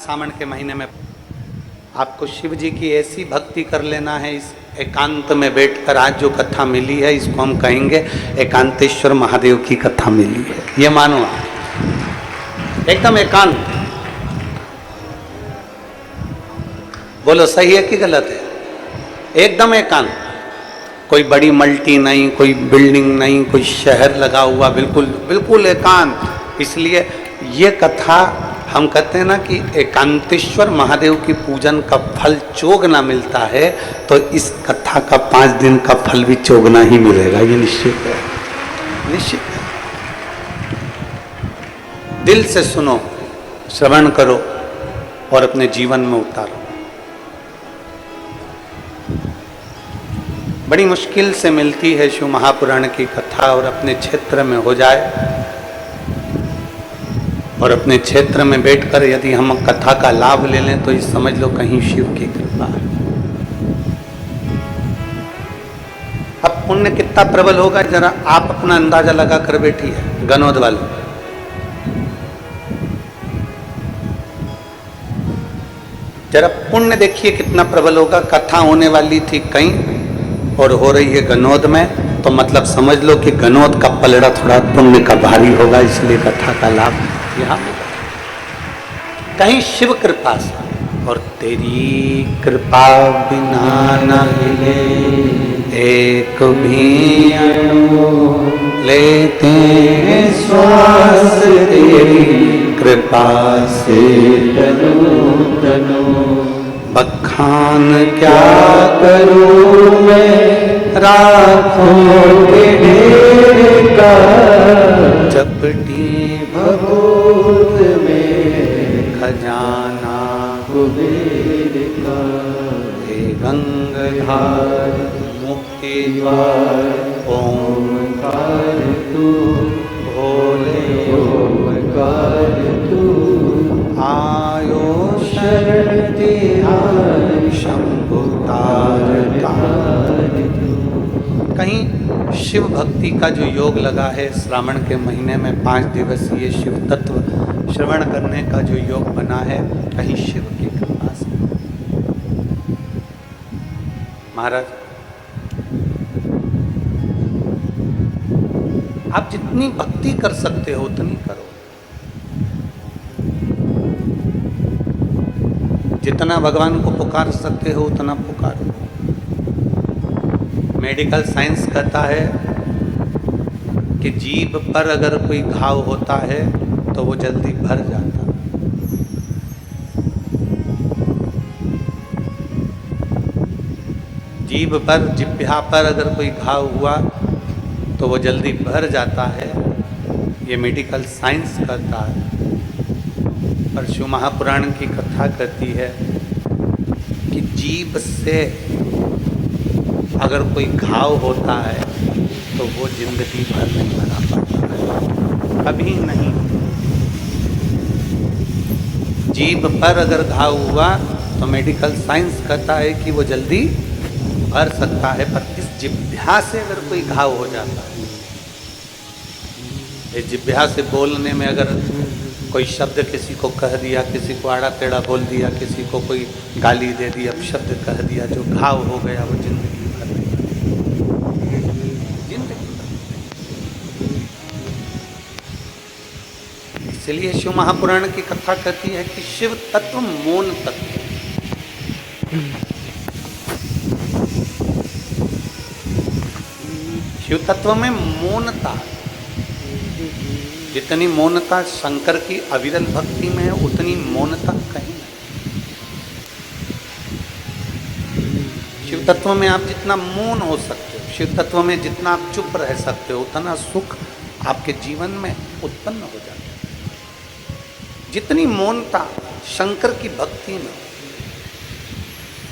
सावन के महीने में आपको शिव जी की ऐसी भक्ति कर लेना है। इस एकांत में बैठकर आज जो कथा मिली है इसको हम कहेंगे एकांतेश्वर महादेव की कथा मिली है। ये मानो आप एकदम एकांत। बोलो सही है कि गलत है? एकदम एकांत। कोई बड़ी मल्टी नहीं, कोई बिल्डिंग नहीं, कोई शहर लगा हुआ, बिल्कुल बिल्कुल एकांत। इसलिए ये कथा हम कहते हैं ना कि एकांतेश्वर महादेव की पूजन का फल चोगना मिलता है, तो इस कथा का 5 दिन का फल भी चोगना ही मिलेगा, ये निश्चित है, निश्चित है। दिल से सुनो, श्रवण करो और अपने जीवन में उतारो। बड़ी मुश्किल से मिलती है शिव महापुराण की कथा, और अपने क्षेत्र में हो जाए और अपने क्षेत्र में बैठकर यदि हम कथा का लाभ ले लें तो ये समझ लो कहीं शिव की कृपा है। अब पुण्य कितना प्रबल होगा जरा आप अपना अंदाजा लगा कर बैठी है गनौद वालों। जरा पुण्य देखिए कितना प्रबल होगा। कथा होने वाली थी कहीं और हो रही है गनौद में, तो मतलब समझ लो कि गनौद का पलड़ा थोड़ा पुण्य का भारी होगा, इसलिए कथा का लाभ यहाँ कहीं शिव कृपा से। और तेरी कृपा बिना न हिले एक भी अणु, लेते श्वास तेरी कृपा से तनु तनु। बखान क्या करूं मैं राखों के ढेर का, चपटी भभूत में खजाना कुबेर का। हे गंगाधार मुक्ति द्वार ओंकार तू, भोले ओंकार तू। आयो शरण तिहार शंभु तार तार तू। कहीं शिव भक्ति का जो योग लगा है श्रावण के महीने में 5 दिवसीय शिव तत्व श्रवण करने का जो योग बना है, कहीं शिव की कृपा से। महाराज आप जितनी भक्ति कर सकते हो उतनी करो, जितना भगवान को पुकार सकते हो उतना पुकारो। मेडिकल साइंस कहता है कि जीभ पर अगर कोई घाव होता है तो वो जल्दी भर जाता है। जीभ पर, जिह्वा पर अगर कोई घाव हुआ तो वो जल्दी भर जाता है, ये मेडिकल साइंस कहता है। पर शिव महापुराण की कथा कहती है कि जीभ से अगर कोई घाव होता है तो वो जिंदगी भर नहीं भरा पाता है, कभी नहीं। जीभ पर अगर घाव हुआ तो मेडिकल साइंस कहता है कि वो जल्दी भर सकता है, पर इस जिह्वा से अगर कोई घाव हो जाता है, इस जिह्वा से बोलने में अगर कोई शब्द किसी को कह दिया, किसी को आड़ा टेढ़ा बोल दिया, किसी को कोई गाली दे दी, अपशब्द कह दिया, जो घाव हो गया वो जिंदगी भर नहीं, जिंदगी भर। इसलिए शिव महापुराण की कथा कहती है कि शिव तत्व मौन तत्व। शिव तत्व में मौनता, जितनी मौनता शंकर की अविरल भक्ति में है उतनी मौनता कहीं नहीं। शिव तत्व में आप जितना मौन हो सकते हो, शिव तत्व में जितना आप चुप रह सकते हो, उतना सुख आपके जीवन में उत्पन्न हो जाता है। जितनी मौनता शंकर की भक्ति में।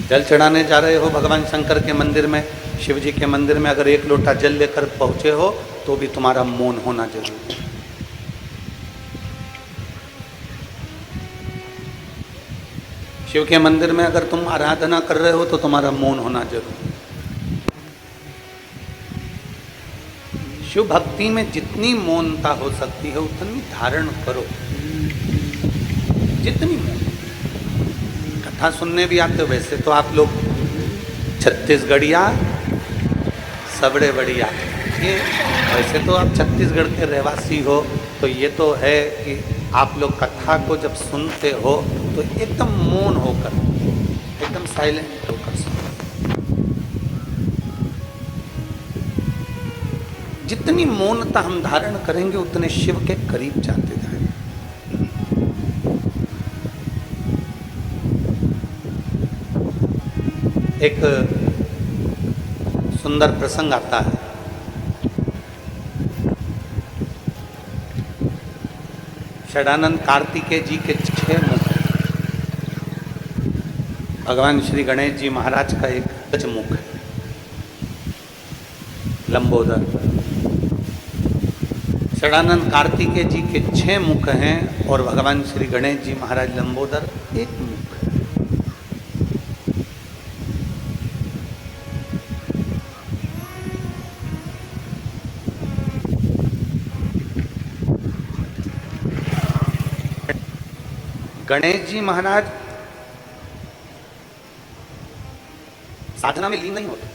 जल चढ़ाने जा रहे हो भगवान शंकर के मंदिर में, शिव जी के मंदिर में, अगर 1 लोटा जल लेकर पहुंचे हो तो भी तुम्हारा मौन होना जरूरी है। शिव के मंदिर में अगर तुम आराधना कर रहे हो तो तुम्हारा मौन होना जरूरी है। शिव भक्ति में जितनी मौनता हो सकती है उतनी धारण करो, जितनी मौन। कथा सुनने भी आते हो। वैसे तो आप लोग छत्तीसगढ़िया सबड़े बढ़िया, ये वैसे तो आप छत्तीसगढ़ के रहवासी हो, तो ये तो है कि आप लोग कथा को जब सुनते हो तो एकदम मौन होकर, एकदम साइलेंट होकर सुनो। जितनी मौनता हम धारण करेंगे उतने शिव के करीब जाते जाएंगे। एक सुंदर प्रसंग आता है। षडानंद कार्तिकेय जी के 6 मुख, भगवान श्री गणेश जी महाराज का एक गजमुख है, लंबोदर। षडानंद कार्तिकेय जी के 6 मुख हैं और भगवान श्री गणेश जी महाराज लंबोदर एक मुख है। गणेश जी महाराज साधना में लीन नहीं होते,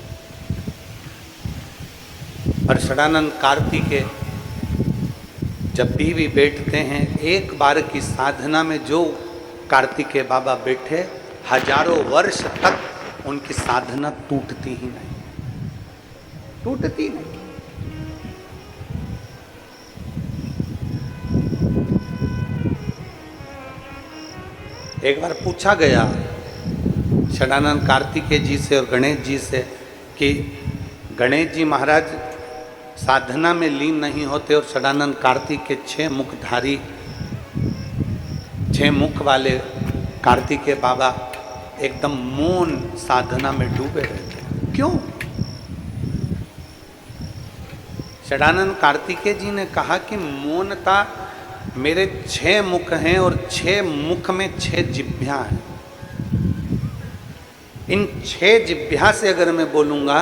पर षडानंद कार्तिकेय जब भी बैठते हैं, एक बार की साधना में जो कार्तिकेय बाबा बैठे, हजारों वर्ष तक उनकी साधना टूटती ही नहीं, टूटती नहीं। एक बार पूछा गया षडानंद कार्तिकेय जी से और गणेश जी से कि गणेश जी महाराज साधना में लीन नहीं होते और षडानंद कार्तिकेय 6 मुखधारी, 6 मुख वाले कार्तिकेय बाबा एकदम मौन साधना में डूबे रहते, क्यों? षडानंद कार्तिकेय जी ने कहा कि मौनता, मेरे 6 मुख हैं और 6 मुख में 6 जिह्वा हैं। इन 6 जिह्वा से अगर मैं बोलूंगा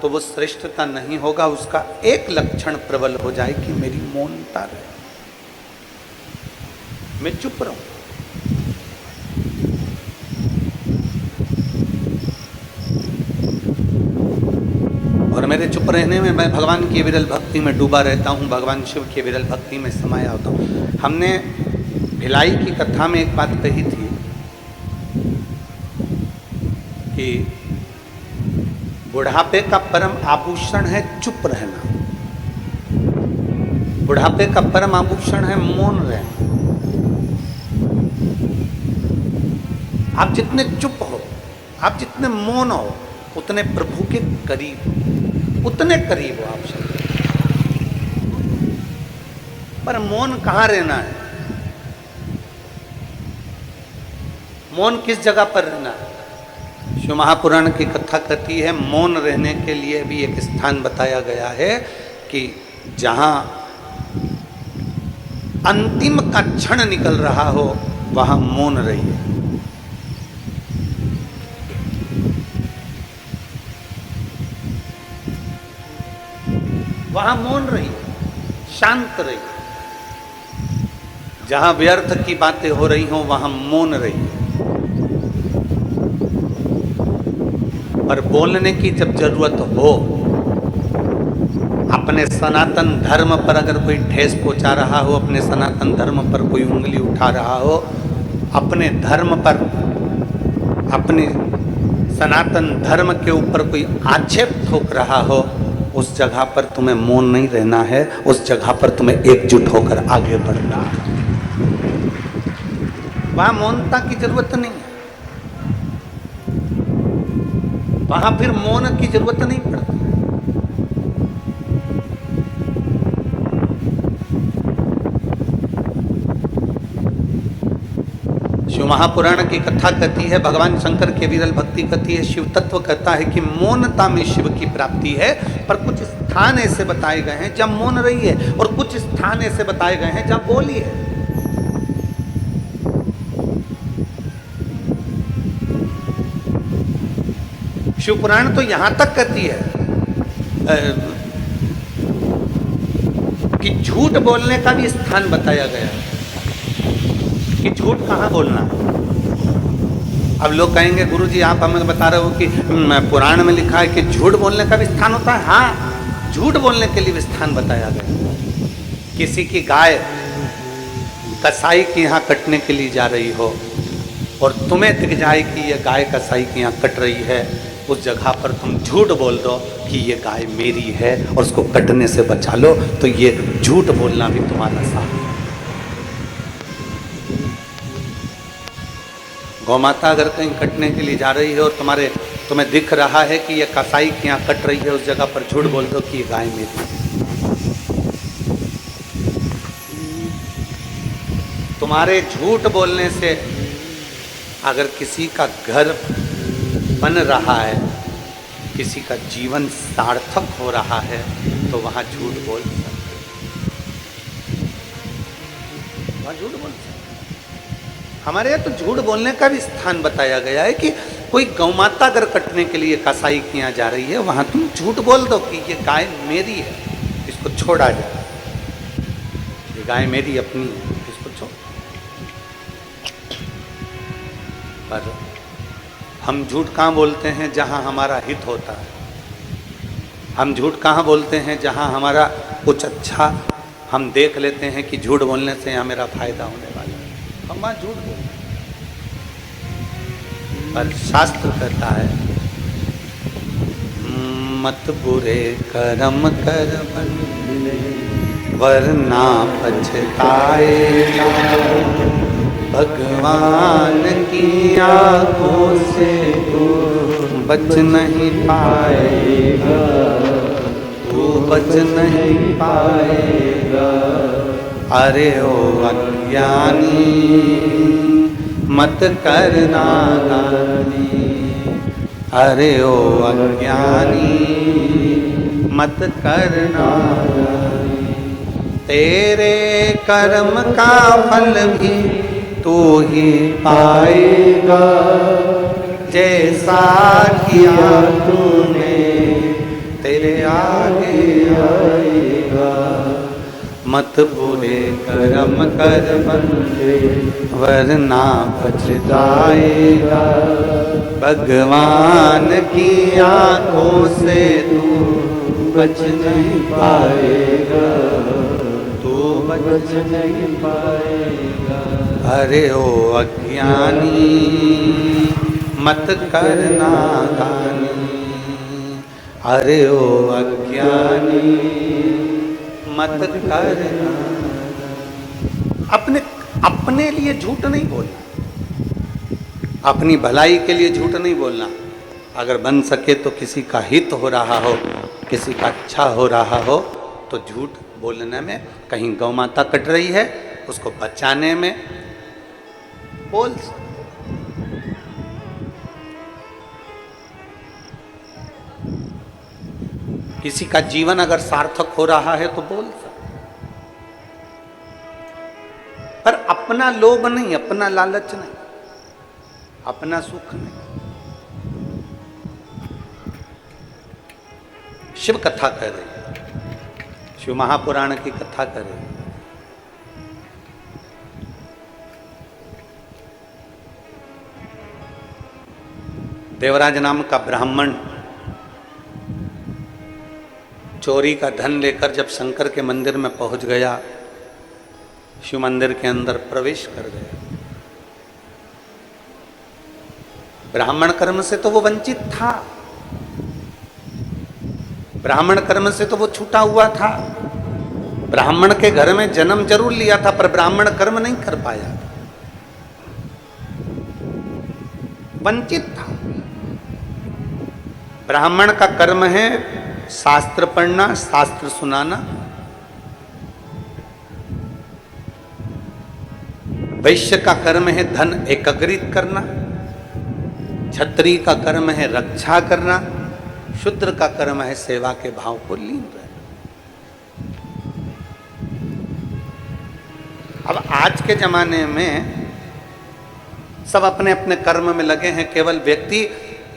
तो वो श्रेष्ठता नहीं होगा, उसका एक लक्षण प्रबल हो जाए कि मेरी मौनता रहे, मैं चुप रहूं। और मेरे चुप रहने में मैं भगवान की विरल भक्ति में डूबा रहता हूँ, भगवान शिव की विरल भक्ति में समाया होता हूँ। हमने भिलाई की कथा में एक बात कही थी कि बुढ़ापे का परम आभूषण है चुप रहना, बुढ़ापे का परम आभूषण है मौन रहना। आप जितने चुप हो, आप जितने मौन हो, उतने प्रभु के करीब, उतने करीब हो आप सब। पर मौन कहाँ रहना है? मौन किस जगह पर रहना है? शिव महापुराण की कथा कहती है मौन रहने के लिए भी एक स्थान बताया गया है कि जहां अंतिम का क्षण निकल रहा हो वहां मौन रहिए। वहां मौन रहिए, शांत रहिए। जहां व्यर्थ की बातें हो रही हो वहां मौन रहिए। पर बोलने की जब जरूरत हो, अपने सनातन धर्म पर अगर कोई ठेस पहुंचा रहा हो, अपने सनातन धर्म पर कोई उंगली उठा रहा हो, अपने धर्म पर, अपने सनातन धर्म के ऊपर कोई आक्षेप ठोक रहा हो, उस जगह पर तुम्हें मौन नहीं रहना है, उस जगह पर तुम्हें एकजुट होकर आगे बढ़ना है। वहां मौनता की जरूरत नहीं है, वहां फिर मौन की जरूरत नहीं पड़ती। शिव महापुराण की कथा कहती है, भगवान शंकर की विरल भक्ति कहती है, शिव तत्व कहता है कि मौनता में शिव की प्राप्ति है। पर कुछ स्थान ऐसे बताए गए हैं जब मौन रही है और कुछ स्थान ऐसे बताए गए हैं जब बोली है। शिव पुराण तो यहां तक कहती है कि झूठ बोलने का भी स्थान बताया गया है कि झूठ कहां बोलना है। अब लोग कहेंगे गुरुजी आप हमें बता रहे हो कि पुराण में लिखा है कि झूठ बोलने का भी स्थान होता है। हाँ, झूठ बोलने के लिए भी स्थान बताया गया। किसी की गाय कसाई के यहाँ कटने के लिए जा रही हो और तुम्हें दिख जाए कि ये गाय कसाई के यहाँ कट रही है, उस जगह पर तुम झूठ बोल दो कि ये गाय मेरी है और उसको कटने से बचा लो, तो ये झूठ बोलना भी तुम्हारा साथ है। गौमाता अगर कहीं कटने के लिए जा रही है और तुम्हें दिख रहा है कि ये कसाई के यहाँ कट रही है, उस जगह पर झूठ बोल दो कि ये गाय मेरी है। तुम्हारे झूठ बोलने से अगर किसी का घर बन रहा है, किसी का जीवन सार्थक हो रहा है, तो वहां झूठ बोल सकते, वहां झूठ बोल सकते। हमारे यहाँ तो झूठ बोलने का भी स्थान बताया गया है कि कोई गौमाता अगर कटने के लिए कसाई के यहाँ जा रही है, वहां तुम झूठ बोल दो कि ये गाय मेरी है, इसको छोड़ा जाए, ये गाय मेरी अपनी है, इसको छोड़। पर हम झूठ कहाँ बोलते हैं जहाँ हमारा हित होता है। हम झूठ कहाँ बोलते हैं जहाँ हमारा कुछ अच्छा हम देख लेते हैं कि झूठ बोलने से यहाँ मेरा फायदा होने वाला है, हम वहाँ झूठ बोलते हैं। पर शास्त्र कहता है मत बुरे कर्म कर बंदे वरना पछताएगा, भगवान की आंखों से तू बच नहीं पाएगा, तू बच नहीं पाएगा। अरे ओ अज्ञानी मत करना नादानी, अरे ओ अज्ञानी मत करना नादानी। तेरे कर्म का फल भी तू ही पाएगा, जैसा किया तूने तेरे आगे आएगा। मत बुरे कर्म कर बंदे वरना पछताएगा, भगवान की आंखों से तू बच नहीं पाएगा, तू बच नहीं पाएगा। अरे ओ अज्ञानी मत करना दानी, अरे ओ अज्ञानी मत करना। अपने लिए झूठ नहीं बोलना, अपनी भलाई के लिए झूठ नहीं बोलना। अगर बन सके तो किसी का हित हो रहा हो, किसी का अच्छा हो रहा हो, तो झूठ बोलने में, कहीं गौ माता कट रही है उसको बचाने में बोल। किसी का जीवन अगर सार्थक हो रहा है तो बोल सकते, पर अपना लोभ नहीं, अपना लालच नहीं, अपना सुख नहीं। शिव कथा कह रही, शिव महापुराण की कथा कर रही। देवराज नाम का ब्राह्मण चोरी का धन लेकर जब शंकर के मंदिर में पहुंच गया, शिव मंदिर के अंदर प्रवेश कर गया। ब्राह्मण कर्म से तो वो वंचित था, ब्राह्मण कर्म से तो वो छूटा हुआ था। ब्राह्मण के घर में जन्म जरूर लिया था, पर ब्राह्मण कर्म नहीं कर पाया, वंचित था। ब्राह्मण का कर्म है शास्त्र पढ़ना, शास्त्र सुनाना। वैश्य का कर्म है धन एकत्रित करना, क्षत्रिय का कर्म है रक्षा करना, शूद्र का कर्म है सेवा के भाव को लीन रहना। अब आज के जमाने में सब अपने अपने कर्म में लगे हैं, केवल व्यक्ति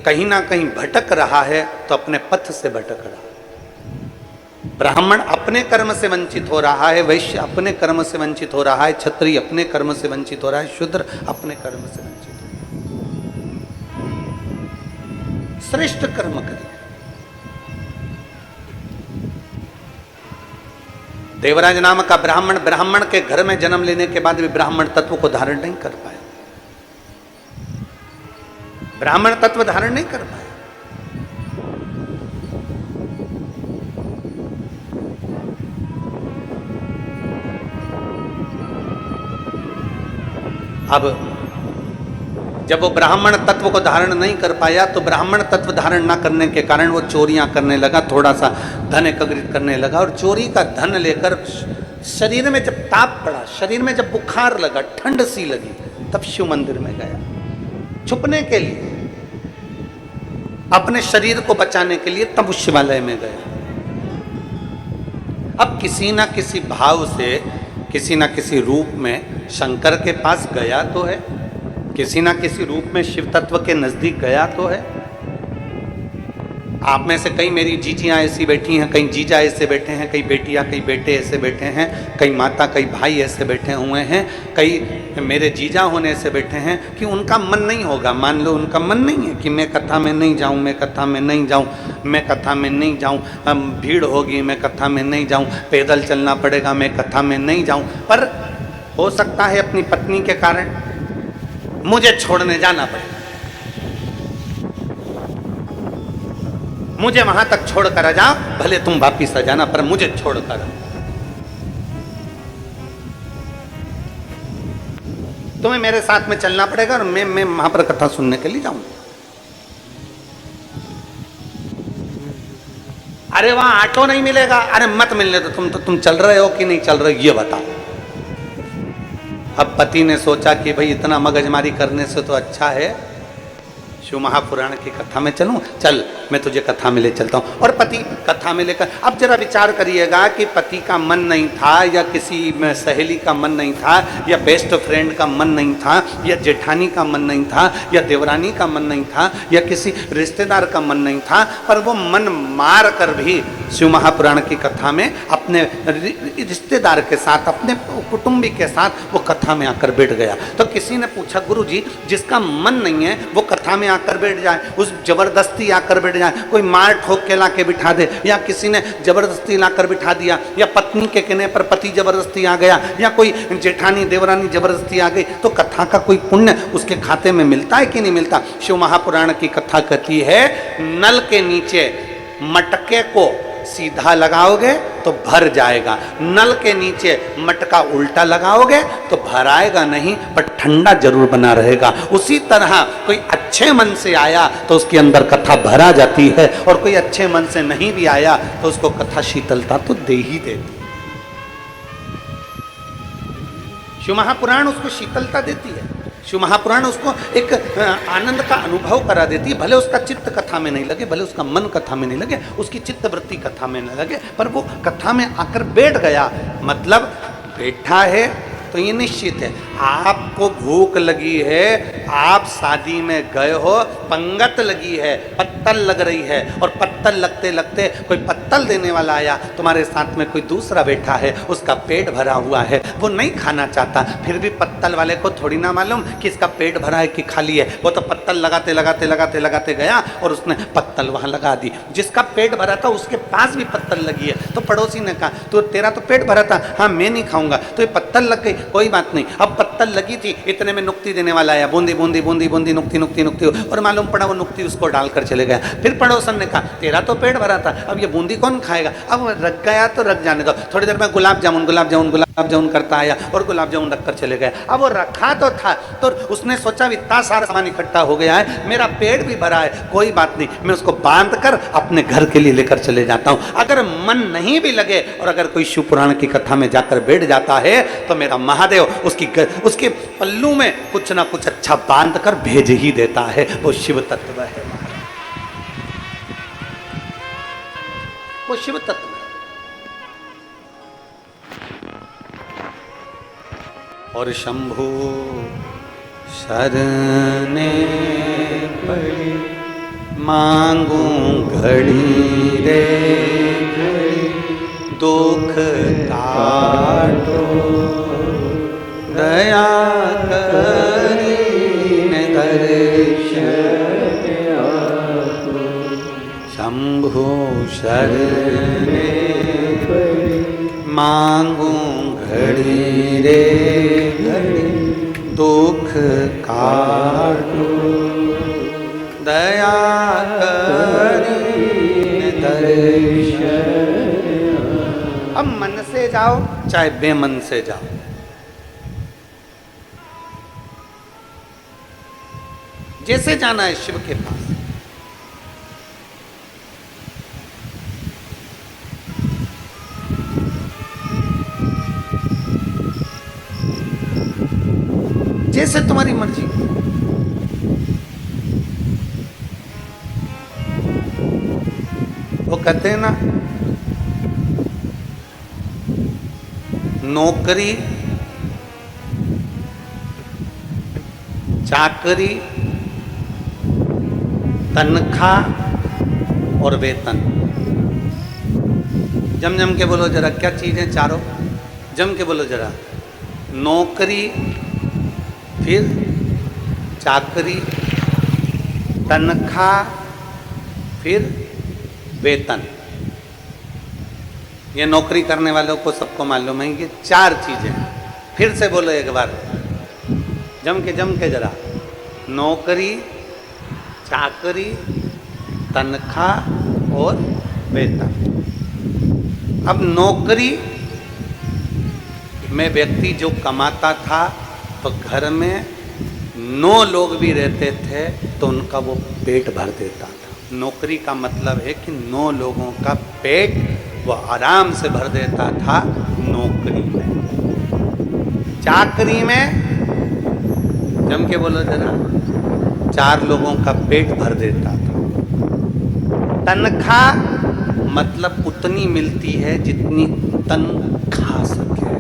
कहीं ना कहीं भटक रहा है तो अपने पथ से भटक रहा है। ब्राह्मण अपने कर्म से वंचित हो रहा है, वैश्य अपने कर्म से वंचित हो रहा है, क्षत्रिय अपने कर्म से वंचित हो रहा है, शूद्र अपने कर्म से वंचित हो रहा है। श्रेष्ठ कर्म करिए। देवराज नाम का ब्राह्मण के घर में जन्म लेने के बाद भी ब्राह्मण तत्व को धारण नहीं कर पाया, ब्राह्मण तत्व धारण नहीं कर पाया। अब जब वो ब्राह्मण तत्व को धारण नहीं कर पाया तो ब्राह्मण तत्व धारण ना करने के कारण वो चोरियां करने लगा, थोड़ा सा धन एकत्रित करने लगा और चोरी का धन लेकर शरीर में जब ताप पड़ा, शरीर में जब बुखार लगा, ठंड सी लगी, तब शिव मंदिर में गया छुपने के लिए, अपने शरीर को बचाने के लिए, तब उस शिवालय में गया। अब किसी ना किसी भाव से, किसी ना किसी रूप में शंकर के पास गया तो है, किसी ना किसी रूप में शिव तत्व के नजदीक गया तो है। आप में से कई मेरी जीजियाँ ऐसी बैठी हैं, कई जीजा ऐसे बैठे हैं, कई बेटियाँ कई बेटे ऐसे बैठे हैं, कई माता कई भाई ऐसे बैठे हुए हैं, कई मेरे जीजा होने से बैठे हैं कि उनका मन नहीं होगा। मान लो उनका मन नहीं है कि मैं कथा में नहीं जाऊँ, मैं कथा में नहीं जाऊँ, मैं कथा में नहीं जाऊँ, भीड़ होगी मैं कथा में नहीं जाऊँ, पैदल चलना पड़ेगा मैं कथा में नहीं जाऊँ। पर हो सकता है अपनी पत्नी के कारण मुझे छोड़ने जाना पड़े, मुझे वहां तक छोड़कर आ जाओ, भले तुम वापिस आ जाना पर मुझे छोड़कर आओ। तुम्हें मेरे साथ में चलना पड़ेगा और मैं वहां पर कथा सुनने के लिए जाऊंगा। अरे वहां ऑटो नहीं मिलेगा, अरे मत मिलने तो तुम चल रहे हो कि नहीं चल रहे ये बताओ। अब पति ने सोचा कि भाई इतना मगजमारी करने से तो अच्छा है शिव महापुराण की कथा में चलूं, चल मैं तुझे कथा में ले चलता हूं। और पति कथा में लेकर, अब जरा विचार करिएगा कि पति का मन नहीं था या किसी सहेली का मन नहीं था या बेस्ट फ्रेंड का मन नहीं था या जेठानी का मन नहीं था या देवरानी का मन नहीं था या किसी रिश्तेदार का मन नहीं था, पर वो मन मार कर भी शिव महापुराण की कथा में अपने रिश्तेदार के साथ, अपने कुटुंबी के साथ वो कथा में आकर बैठ गया। तो किसी ने पूछा, गुरु जी जिसका मन नहीं है वो कथा में आकर बैठ जाए, उस जबरदस्ती आकर बैठ जाए, कोई मार ठोक के लाके बिठा दे, या किसी ने जबरदस्ती लाकर बिठा दिया, या पत्नी के कहने पर पति जबरदस्ती आ गया, या कोई जेठानी देवरानी जबरदस्ती आ गई, तो कथा का कोई पुण्य उसके खाते में मिलता है कि नहीं मिलता? शिव महापुराण की कथा कहती है नल के नीचे मटके को सीधा लगाओगे तो भर जाएगा, नल के नीचे मटका उल्टा लगाओगे तो भराएगा नहीं पर ठंडा जरूर बना रहेगा। उसी तरह कोई अच्छे मन से आया तो उसके अंदर कथा भरा जाती है, और कोई अच्छे मन से नहीं भी आया तो उसको कथा शीतलता तो दे ही देती। शिव महापुराण उसको शीतलता देती है, शिव महापुराण उसको एक आनंद का अनुभव करा देती है। भले उसका चित्त कथा में नहीं लगे, भले उसका मन कथा में नहीं लगे, उसकी चित्त वृत्ति कथा में न लगे, पर वो कथा में आकर बैठ गया, मतलब बैठा है तो ये निश्चित है। आपको भूख लगी है, आप शादी में गए हो, पंगत लगी है, पत्तल लग रही है, और पत्तल लगते लगते कोई पत्तल देने वाला आया, तुम्हारे साथ में कोई दूसरा बैठा है, उसका पेट भरा हुआ है, वो नहीं खाना चाहता, फिर भी पत्तल वाले को थोड़ी ना मालूम कि इसका पेट भरा है कि खाली है। वो तो पत्तल लगाते लगाते लगाते लगाते गया और उसने पत्तल वहां लगा दी। जिसका पेट भरा था उसके पास भी पत्तल लगी है, तो पड़ोसी ने कहा तो तेरा तो पेट भरा था, हाँ मैं नहीं खाऊंगा, तो ये पत्तल लग गई, कोई बात नहीं। अब पत्तल लगी थी, इतने में नुक्ति देने वाला आया, बूंदी बूंदी बूंदी बूंदी नुक्ति नुक्ति नुक्ति, और मालूम पड़ा वो नुक्ति उसको डालकर चले गया। फिर पड़ोसन ने कहा तेरा तो पेट भरा था, अब ये बूंदी कौन खाएगा? अब रख गया तो रख जाने दो। थोड़ी देर में गुलाब जामुन गुलाब जामुन गुलाब जामुन करता आया और गुलाब जामुन रखकर चले गया। अब वो रखा तो था, तो उसने सोचा इतना सारा सामान इकट्ठा हो गया है, मेरा पेट भी भरा है, कोई बात नहीं, मैं उसको बांध कर अपने घर के लिए लेकर चले जाता हूँ। अगर मन नहीं भी लगे और अगर कोई शिव पुराण की कथा में जाकर बैठ जाता है तो मेरा महादेव उसके पल्लू में कुछ ना कुछ अच्छा बांध कर भेज ही देता है। वो शिव तत्व है, वो शिव तत्व है। और शंभु शरणे पड़ी मांगू घड़ी रे घड़ी, दुख काटो दया करी ने दर्शन आपको। शंभु शरणे मांगू घड़ी रे घड़ी दुख काटो दया करी दर्शन। अब मन से जाओ चाहे बेमन से जाओ, जैसे जाना है शिव के पास। जैसे तुम्हारी मर्जी। वो कहते हैं ना, नौकरी चाकरी तनख्वाह और वेतन। जम जम के बोलो जरा, क्या चीज है चारों? जम के बोलो जरा। नौकरी, फिर चाकरी, तनख्वाह, फिर वेतन। ये नौकरी करने वालों को सबको मालूम है, ये चार चीजें। फिर से बोलो एक बार, जम के जरा। नौकरी, चाकरी, तनख्वाह और वेतन। अब नौकरी में व्यक्ति जो कमाता था तो घर में 9 लोग भी रहते थे तो उनका वो पेट भर देता था। नौकरी का मतलब है कि 9 लोगों का पेट वो आराम से भर देता था नौकरी में। चाकरी में, जम के बोलो जरा, 4 लोगों का पेट भर देता था। तनख्वाह मतलब उतनी मिलती है जितनी तन खा सके,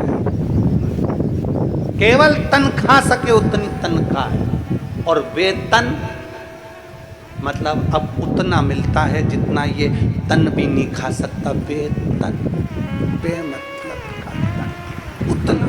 केवल तन खा सके उतनी तनख्वाह है। और वेतन मतलब अब उतना मिलता है जितना ये तन भी नहीं खा सकता। वेतन बे मतलब का तन, उतना।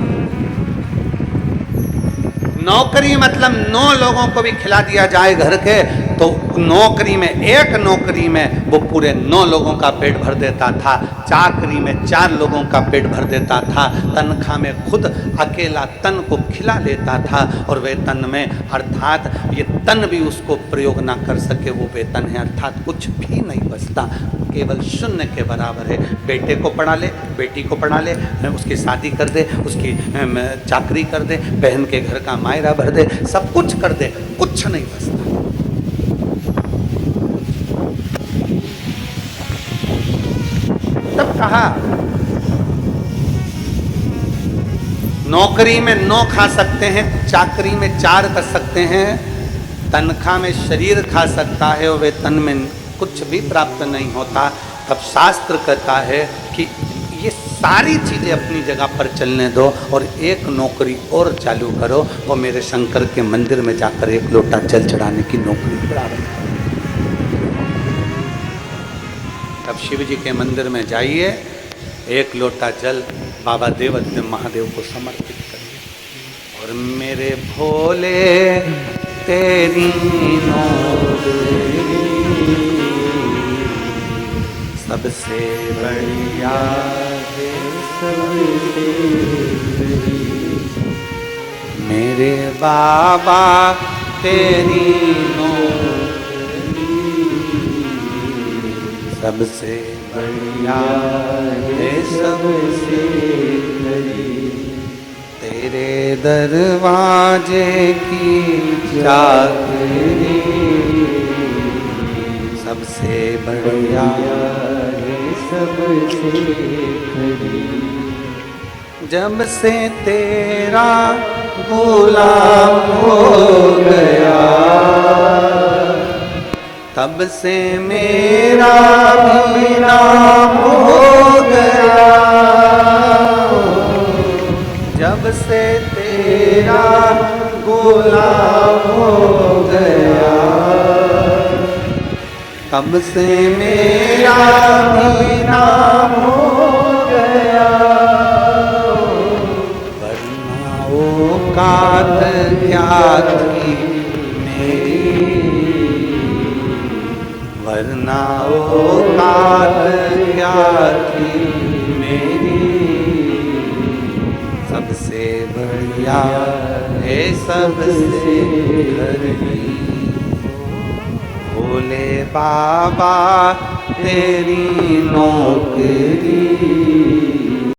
नौकरी मतलब 9 लोगों को भी खिला दिया जाए घर के तो नौकरी में, एक नौकरी में वो पूरे 9 लोगों का पेट भर देता था। चाकरी में 4 लोगों का पेट भर देता था। तनख्वाह में खुद अकेला तन को खिला लेता था। और वेतन में अर्थात ये तन भी उसको प्रयोग ना कर सके वो वेतन है, अर्थात कुछ भी नहीं बचता, केवल शून्य के बराबर है। बेटे को पढ़ा ले, बेटी को पढ़ा ले, उसकी शादी कर दे, उसकी चाकरी कर दे, बहन के घर का मायरा भर दे, सब कुछ कर दे, कुछ नहीं बचता। तब कहा नौकरी में 9 खा सकते हैं, चाकरी में 4 कर सकते हैं, तनख्वाह में शरीर खा सकता है और वेतन में कुछ भी प्राप्त नहीं होता। तब शास्त्र कहता है कि ये सारी चीजें अपनी जगह पर चलने दो और एक नौकरी और चालू करो, और मेरे शंकर के मंदिर में जाकर 1 लोटा जल चढ़ाने की नौकरी प्रारंभ करो। तब शिव जी के मंदिर में जाइए, 1 लोटा जल बाबा देवज्ञ महादेव को समर्पित करिए और मेरे भोले तेरी नौकरी सबसे बढ़िया है, सबसे मेरे बाबा तेरी नौकरी सबसे बढ़िया है, सबसे तेरे दरवाजे की चाकरी सबसे बढ़िया है, सबसे जब से तेरा गुलाम हो गया तब से मेरा भी नाम हो गया, जब से तेरा गुलाम हो गया तब से मेरा भी नाम हो गया, वरना औकात क्या थी मेरी, वरना औकात क्या थी मेरी, सबसे बढ़िया है सबसे घरड़ी। भोले बाबा तेरी नौकरी